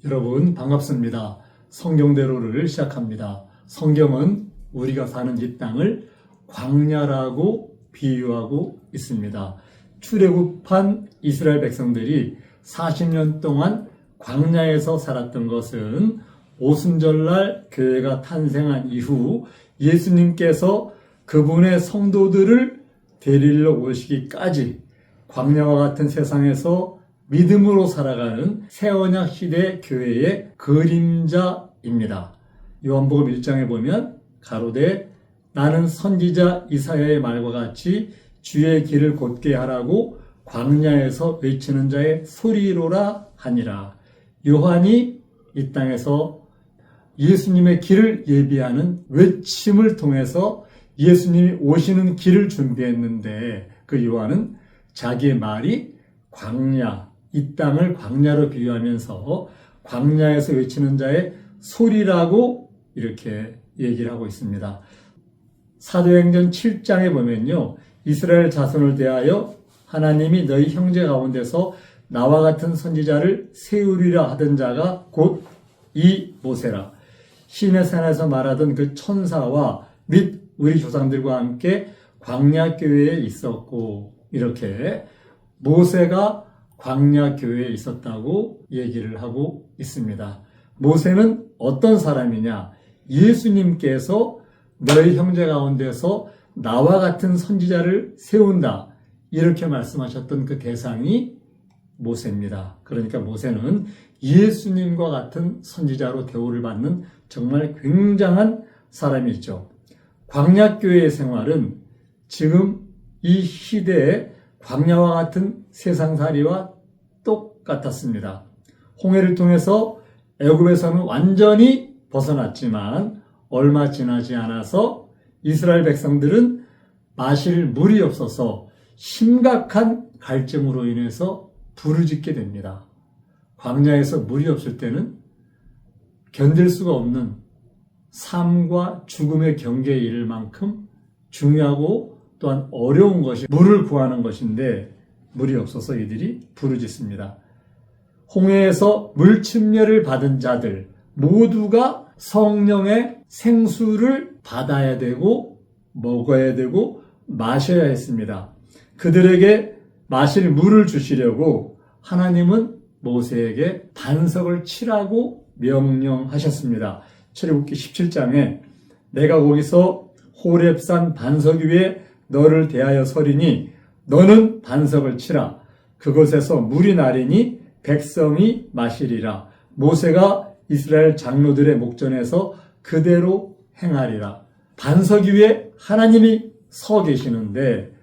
여러분 반갑습니다. 성경대로를 시작합니다. 성경은 우리가 사는 이 땅을 광야라고 비유하고 있습니다. 출애굽한 이스라엘 백성들이 40년 동안 광야에서 살았던 것은 오순절날 교회가 탄생한 이후 예수님께서 그분의 성도들을 데리러 오시기까지 광야와 같은 세상에서 믿음으로 살아가는 새언약 시대 교회의 그림자입니다. 요한복음 1장에 보면 가로되 나는 선지자 이사야의 말과 같이 주의 길을 곧게 하라고 광야에서 외치는 자의 소리로라 하니라. 요한이 이 땅에서 예수님의 길을 예비하는 외침을 통해서 예수님이 오시는 길을 준비했는데 그 요한은 자기의 말이 광야, 이 땅을 광야로 비유하면서 광야에서 외치는 자의 소리라고 이렇게 얘기를 하고 있습니다. 사도행전 7장에 보면요, 이스라엘 자손을 대하여 하나님이 너희 형제 가운데서 나와 같은 선지자를 세우리라 하던 자가 곧 이 모세라. 시내산에서 말하던 그 천사와 및 우리 조상들과 함께 광야 교회에 있었고, 이렇게 모세가 광야 교회에 있었다고 얘기를 하고 있습니다. 모세는 어떤 사람이냐? 예수님께서 너희 형제 가운데서 나와 같은 선지자를 세운다, 이렇게 말씀하셨던 그 대상이 모세입니다. 그러니까 모세는 예수님과 같은 선지자로 대우를 받는 정말 굉장한 사람이죠. 광야교회의 생활은 지금 이 시대의 광야와 같은 세상살이와 똑같았습니다. 홍해를 통해서 애굽에서는 완전히 벗어났지만 얼마 지나지 않아서 이스라엘 백성들은 마실 물이 없어서 심각한 갈증으로 인해서 부르짖게 됩니다. 광야에서 물이 없을 때는 견딜 수가 없는 삶과 죽음의 경계에 이를 만큼 중요하고 또한 어려운 것이 물을 구하는 것인데 물이 없어서 이들이 부르짖습니다. 홍해에서 물침례를 받은 자들 모두가 성령의 생수를 받아야 되고 먹어야 되고 마셔야 했습니다. 그들에게 마실 물을 주시려고 하나님은 모세에게 반석을 치라고 명령하셨습니다. 출애굽기 17장에 내가 거기서 호렙산 반석 위에 너를 대하여 서리니 너는 반석을 치라. 그곳에서 물이 나리니 백성이 마시리라. 모세가 이스라엘 장로들의 목전에서 그대로 행하리라. 반석 위에 하나님이 서 계시는데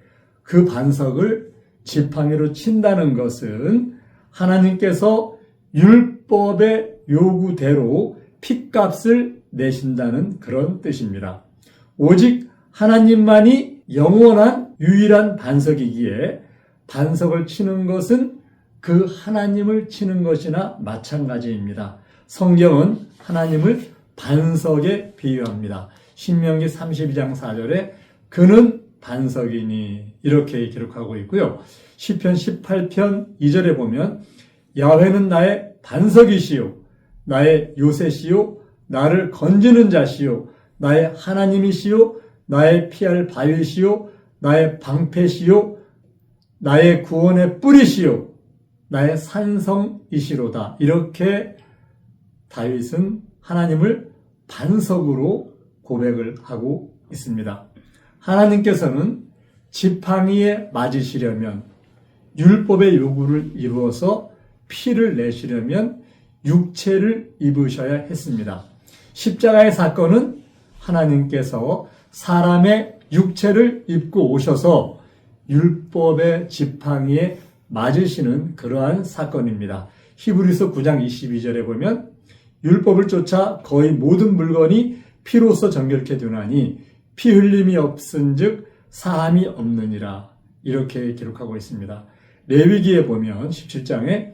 그 반석을 지팡이로 친다는 것은 하나님께서 율법의 요구대로 핏값을 내신다는 그런 뜻입니다. 오직 하나님만이 영원한 유일한 반석이기에 반석을 치는 것은 그 하나님을 치는 것이나 마찬가지입니다. 성경은 하나님을 반석에 비유합니다. 신명기 32장 4절에 그는 반석이니 이렇게 기록하고 있고요. 시편 18편 2절에 보면 야훼는 나의 반석이시요 나의 요새시요 나를 건지는 자시요 나의 하나님이시요 나의 피할 바위시요 나의 방패시요 나의 구원의 뿌리시요 나의 산성이시로다. 이렇게 다윗은 하나님을 반석으로 고백을 하고 있습니다. 하나님께서는 지팡이에 맞으시려면 율법의 요구를 이루어서 피를 내시려면 육체를 입으셔야 했습니다. 십자가의 사건은 하나님께서 사람의 육체를 입고 오셔서 율법의 지팡이에 맞으시는 그러한 사건입니다. 히브리서 9장 22절에 보면 율법을 쫓아 거의 모든 물건이 피로써 정결케 되나니 피 흘림이 없은즉 사함이 없느니라. 이렇게 기록하고 있습니다. 레위기에 보면 17장에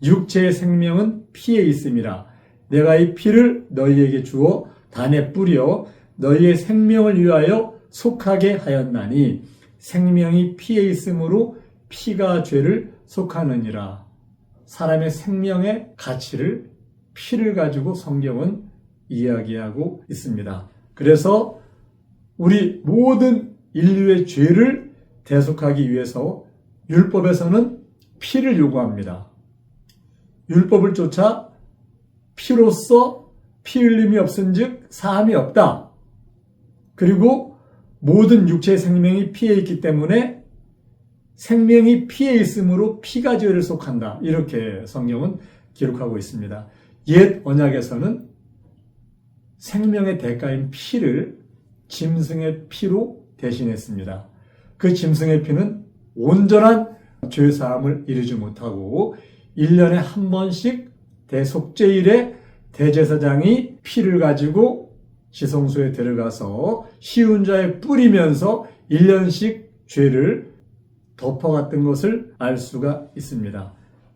육체의 생명은 피에 있음이라. 내가 이 피를 너희에게 주어 단에 뿌려 너희의 생명을 위하여 속하게 하였나니 생명이 피에 있으므로 피가 죄를 속하느니라. 사람의 생명의 가치를 피를 가지고 성경은 이야기하고 있습니다. 그래서 우리 모든 인류의 죄를 대속하기 위해서 율법에서는 피를 요구합니다. 율법을 쫓아 피로써 피 흘림이 없은즉 사함이 없다. 그리고 모든 육체의 생명이 피에 있기 때문에 생명이 피에 있으므로 피가 죄를 속한다. 이렇게 성경은 기록하고 있습니다. 옛 언약에서는 생명의 대가인 피를 짐승의 피로 대신했습니다. 그 짐승의 피는 온전한 죄사함을 이루지 못하고 1년에 한 번씩 대속죄일에 대제사장이 피를 가지고 지성소에 들어가서 시운자에 뿌리면서 1년씩 죄를 덮어갔던 것을 알 수가 있습니다.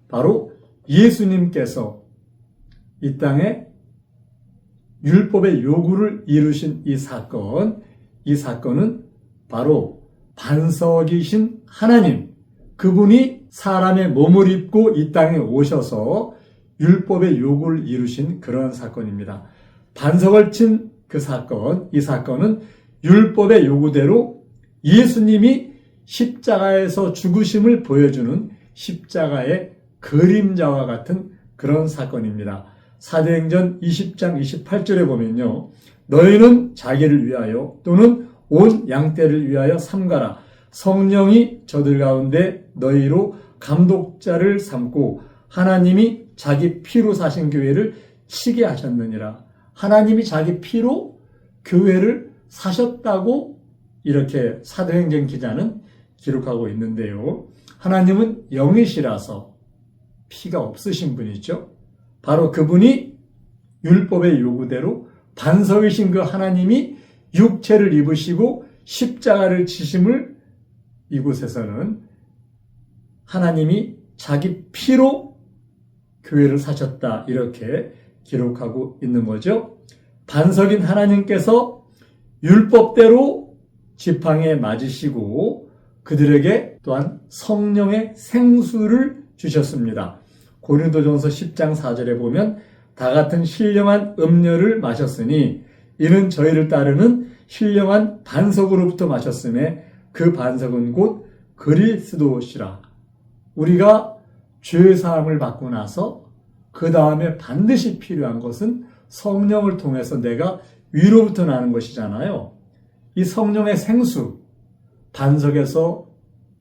바로 예수님께서 이 땅에 율법의 요구를 이루신 이 사건은 바로 반석이신 하나님, 그분이 사람의 몸을 입고 이 땅에 오셔서 율법의 요구를 이루신 그러한 사건입니다. 반석을 친 그 사건, 이 사건은 율법의 요구대로 예수님이 십자가에서 죽으심을 보여주는 십자가의 그림자와 같은 그런 사건입니다. 사도행전 20장 28절에 보면요. 너희는 자기를 위하여 또는 온 양떼를 위하여 삼가라. 성령이 저들 가운데 너희로 감독자를 삼고 하나님이 자기 피로 사신 교회를 치게 하셨느니라. 하나님이 자기 피로 교회를 사셨다고 이렇게 사도행전 기자는 기록하고 있는데요. 하나님은 영이시라서 피가 없으신 분이죠. 바로 그분이 율법의 요구대로 반석이신 그 하나님이 육체를 입으시고 십자가를 지심을 이곳에서는 하나님이 자기 피로 교회를 사셨다 이렇게 기록하고 있는 거죠. 반석인 하나님께서 율법대로 지팡이에 맞으시고 그들에게 또한 성령의 생수를 주셨습니다. 고린도전서 10장 4절에 보면 다 같은 신령한 음료를 마셨으니 이는 저희를 따르는 신령한 반석으로부터 마셨음에 그 반석은 곧 그리스도시라. 우리가 죄 사함을 받고 나서 그 다음에 반드시 필요한 것은 성령을 통해서 내가 위로부터 나는 것이잖아요. 이 성령의 생수, 반석에서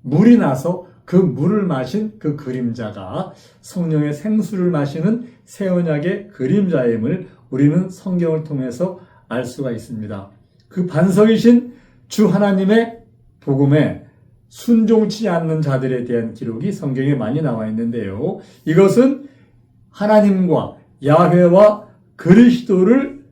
물이 나서 그 물을 마신 그 그림자가 성령의 생수를 마시는 새 언약의 그림자임을 우리는 성경을 통해서 알 수가 있습니다. 그 반석이신 주 하나님의 복음에 순종치 않는 자들에 대한 기록이 성경에 많이 나와 있는데요. 이것은 하나님과 야훼와 그리스도를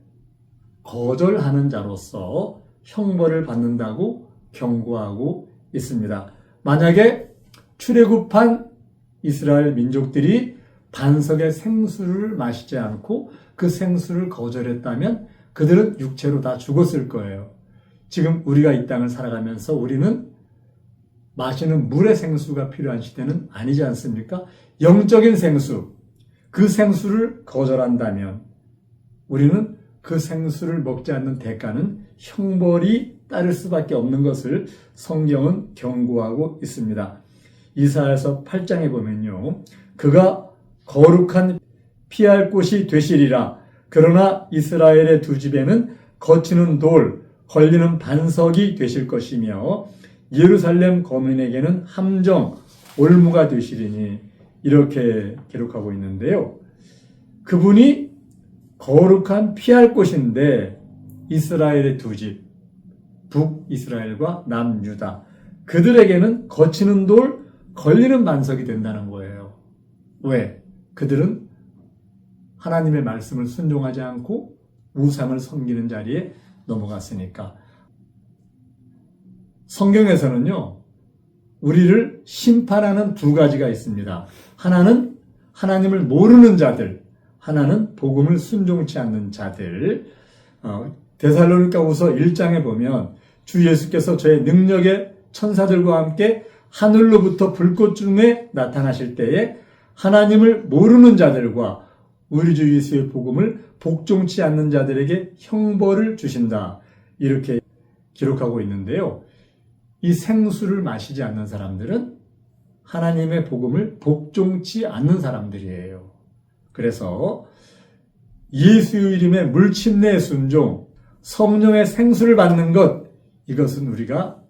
거절하는 자로서 형벌을 받는다고 경고하고 있습니다. 만약에 출애굽한 이스라엘 민족들이 반석의 생수를 마시지 않고 그 생수를 거절했다면 그들은 육체로 다 죽었을 거예요. 지금 우리가 이 땅을 살아가면서 우리는 마시는 물의 생수가 필요한 시대는 아니지 않습니까? 영적인 생수, 그 생수를 거절한다면 우리는 그 생수를 먹지 않는 대가는 형벌이 따를 수밖에 없는 것을 성경은 경고하고 있습니다. 이사야서 8장에 보면요. 그가 거룩한 피할 곳이 되시리라. 그러나 이스라엘의 두 집에는 거치는 돌, 걸리는 반석이 되실 것이며 예루살렘 거민에게는 함정, 올무가 되시리니 이렇게 기록하고 있는데요. 그분이 거룩한 피할 곳인데 이스라엘의 두 집, 북이스라엘과 남유다, 그들에게는 거치는 돌, 걸리는 반석이 된다는 거예요. 왜? 그들은 하나님의 말씀을 순종하지 않고 우상을 섬기는 자리에 넘어갔으니까. 성경에서는요, 우리를 심판하는 두 가지가 있습니다. 하나는 하나님을 모르는 자들, 하나는 복음을 순종치 않는 자들. 데살로니가후서 1장에 보면 주 예수께서 저의 능력의 천사들과 함께 하늘로부터 불꽃 중에 나타나실 때에 하나님을 모르는 자들과 우리 주 예수의 복음을 복종치 않는 자들에게 형벌을 주신다. 이렇게 기록하고 있는데요. 이 생수를 마시지 않는 사람들은 하나님의 복음을 복종치 않는 사람들이에요. 그래서 예수의 이름의 물침례의 순종, 성령의 생수를 받는 것, 이것은 우리가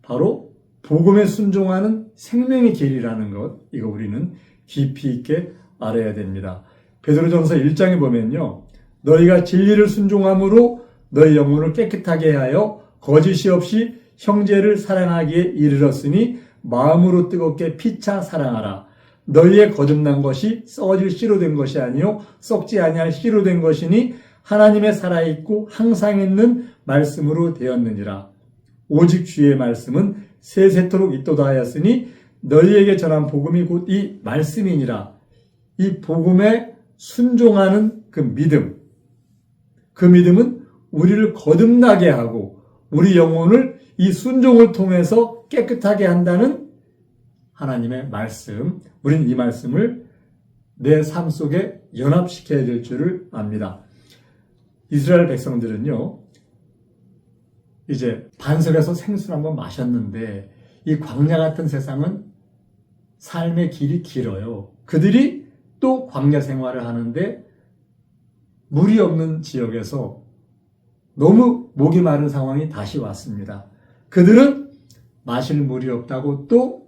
바로 복음에 순종하는 생명의 길이라는 것, 이거 우리는 깊이 있게 알아야 됩니다. 베드로전서 1장에 보면요, 너희가 진리를 순종함으로 너희 영혼을 깨끗하게 하여 거짓이 없이 형제를 사랑하기에 이르렀으니 마음으로 뜨겁게 피차 사랑하라. 너희의 거듭난 것이 썩어질 씨로 된 것이 아니요 썩지 아니할 씨로 된 것이니 하나님의 살아있고 항상 있는 말씀으로 되었느니라. 오직 주의 말씀은 세세토록 있도다 하였으니 너희에게 전한 복음이 곧 이 말씀이니라. 이 복음에 순종하는 그 믿음, 그 믿음은 우리를 거듭나게 하고 우리 영혼을 이 순종을 통해서 깨끗하게 한다는 하나님의 말씀, 우리는 이 말씀을 내 삶 속에 연합시켜야 될 줄을 압니다. 이스라엘 백성들은요, 이제 반석에서 생수를 한번 마셨는데 이 광야 같은 세상은 삶의 길이 길어요. 그들이 또 광야 생활을 하는데 물이 없는 지역에서 너무 목이 마른 상황이 다시 왔습니다. 그들은 마실 물이 없다고 또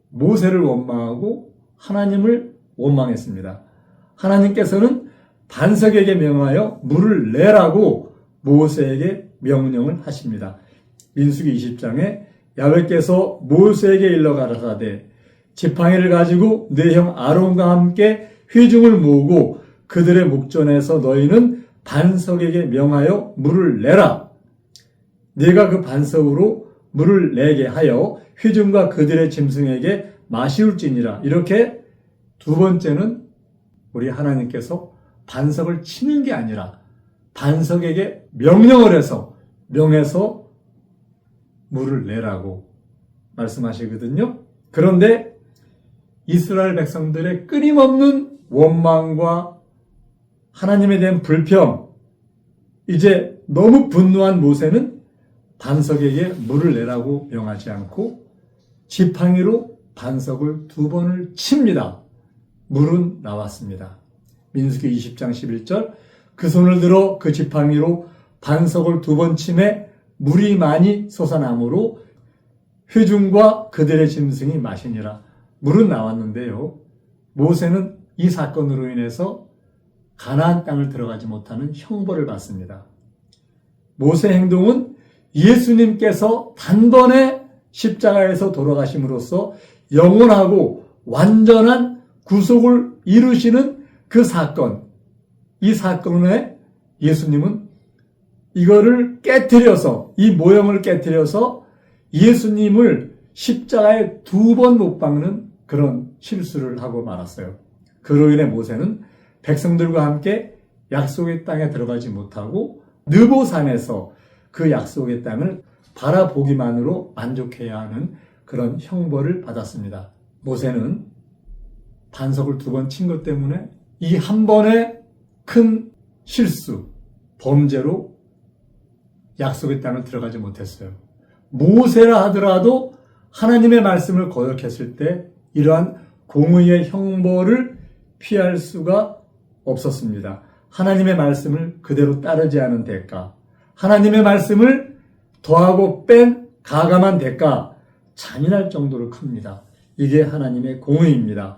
모세를 원망하고 하나님을 원망했습니다. 하나님께서는 반석에게 명하여 물을 내라고 모세에게 명령을 하십니다. 민수기 20장에 야훼께서 모세에게 일러 가라사대 지팡이를 가지고 네 형 아론과 함께 회중을 모으고 그들의 목전에서 너희는 반석에게 명하여 물을 내라. 네가 그 반석으로 물을 내게 하여 회중과 그들의 짐승에게 마시울지니라. 이렇게 두 번째는 우리 하나님께서 반석을 치는 게 아니라 반석에게 명령을 해서 명해서 물을 내라고 말씀하시거든요. 그런데 이스라엘 백성들의 끊임없는 원망과 하나님에 대한 불평, 이제 너무 분노한 모세는 반석에게 물을 내라고 명하지 않고 지팡이로 반석을 2번을 칩니다. 물은 나왔습니다. 민수기 20장 11절 그 손을 들어 그 지팡이로 반석을 2번 침에 물이 많이 솟아나므로 회중과 그들의 짐승이 마시니라. 물은 나왔는데요. 모세는 이 사건으로 인해서 가나안 땅을 들어가지 못하는 형벌을 받습니다. 모세 행동은 예수님께서 단번에 십자가에서 돌아가심으로써 영원하고 완전한 구속을 이루시는 그 사건, 이 사건에 예수님은 이거를 깨트려서, 이 모형을 깨트려서 예수님을 십자가에 2번 못 박는 그런 실수를 하고 말았어요. 그로 인해 모세는 백성들과 함께 약속의 땅에 들어가지 못하고 느보산에서 그 약속의 땅을 바라보기만으로 만족해야 하는 그런 형벌을 받았습니다. 모세는 반석을 2번 친 것 때문에 이 한 번의 큰 실수, 범죄로 약속의 땅을 들어가지 못했어요. 모세라 하더라도 하나님의 말씀을 거역했을 때 이러한 공의의 형벌을 피할 수가 없었습니다. 하나님의 말씀을 그대로 따르지 않은 대가, 하나님의 말씀을 더하고 뺀 가감한 대가, 잔인할 정도로 큽니다. 이게 하나님의 공의입니다.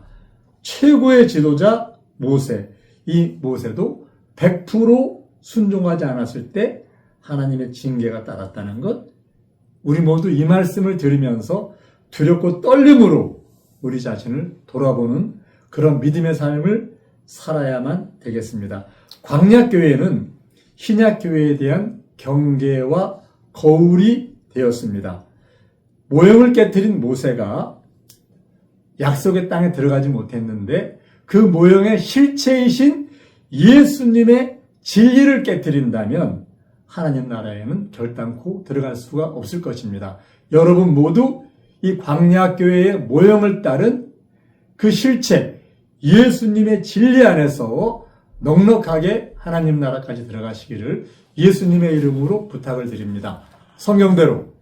최고의 지도자 모세, 이 모세도 100% 순종하지 않았을 때 하나님의 징계가 따랐다는 것, 우리 모두 이 말씀을 들으면서 두렵고 떨림으로 우리 자신을 돌아보는 그런 믿음의 삶을 살아야만 되겠습니다. 광야교회는 신약교회에 대한 경계와 거울이 되었습니다. 모형을 깨트린 모세가 약속의 땅에 들어가지 못했는데 그 모형의 실체이신 예수님의 진리를 깨트린다면 하나님 나라에는 결단코 들어갈 수가 없을 것입니다. 여러분 모두 이 광야교회의 모형을 따른 그 실체, 예수님의 진리 안에서 넉넉하게 하나님 나라까지 들어가시기를 예수님의 이름으로 부탁을 드립니다. 성경대로